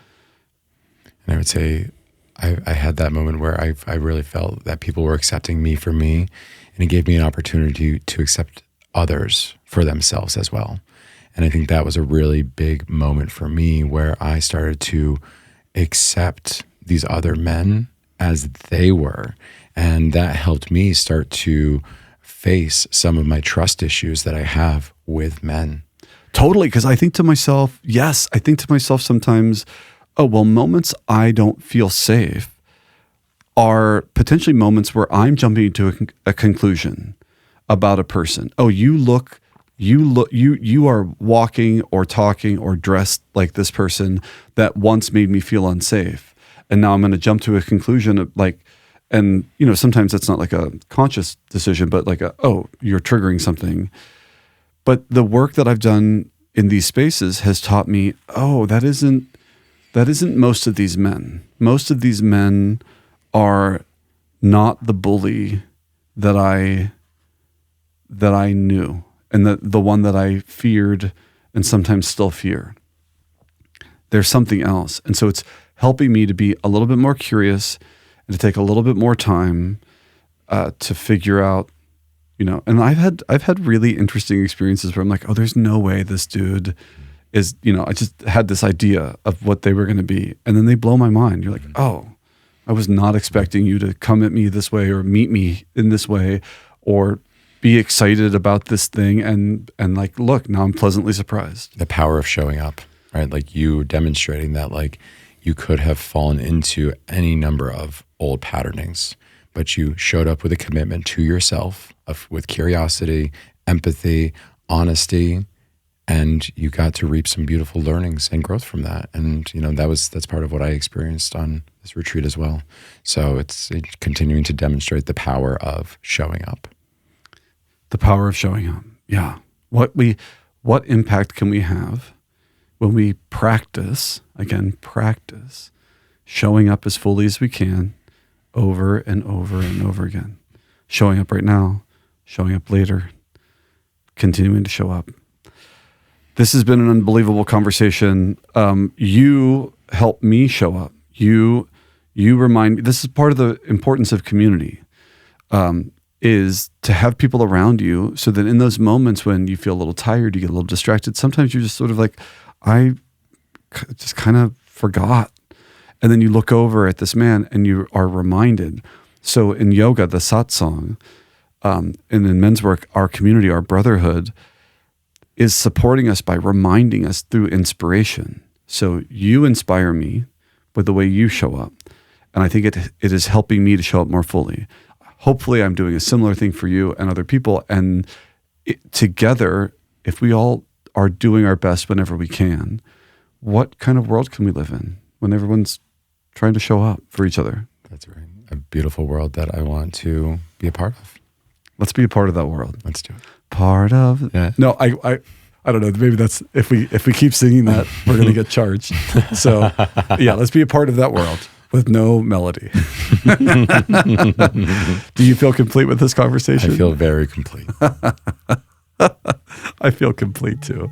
And I would say I had that moment where I really felt that people were accepting me for me, and it gave me an opportunity to accept others for themselves as well. And I think that was a really big moment for me where I started to accept these other men as they were. And that helped me start to face some of my trust issues that I have with men. Totally, because I think to myself, sometimes, oh, well, moments I don't feel safe are potentially moments where I'm jumping to a conclusion about a person. Oh, you are walking or talking or dressed like this person that once made me feel unsafe. And now I'm going to jump to a conclusion of and sometimes it's not like a conscious decision, but like you're triggering something. But the work that I've done in these spaces has taught me, that isn't most of these men. Most of these men are not the bully that I knew, and the one that I feared and sometimes still fear. There's something else. And so it's helping me to be a little bit more curious and to take a little bit more time to figure out, and I've had really interesting experiences where I'm like, there's no way this dude is, I just had this idea of what they were going to be. And then they blow my mind. You're like, I was not expecting you to come at me this way or meet me in this way or be excited about this thing. And like, look, now I'm pleasantly surprised. The power of showing up, right? Like you demonstrating that like you could have fallen into any number of old patternings, but you showed up with a commitment to yourself with curiosity, empathy, honesty, and you got to reap some beautiful learnings and growth from that. And that's part of what I experienced on this retreat as well. So it's continuing to demonstrate the power of showing up. The power of showing up. Yeah. What impact can we have when we practice showing up as fully as we can over and over and over again. Showing up right now, showing up later, continuing to show up. This has been an unbelievable conversation. You help me show up. You remind me, this is part of the importance of community, is to have people around you so that in those moments when you feel a little tired, you get a little distracted, sometimes you're just sort of like, I just kind of forgot. And then you look over at this man and you are reminded. So in yoga, the satsang, and in men's work, our community, our brotherhood, is supporting us by reminding us through inspiration. So you inspire me with the way you show up. And I think it is helping me to show up more fully. Hopefully I'm doing a similar thing for you and other people. And together, if we all are doing our best whenever we can, what kind of world can we live in when everyone's trying to show up for each other? That's right. A beautiful world that I want to be a part of. Let's be a part of that world. Let's do it. Part of. Yeah. No, I don't know. Maybe that's if we keep singing that, we're going to get charged. So yeah, let's be a part of that world with no melody. Do you feel complete with this conversation? I feel very complete. I feel complete too.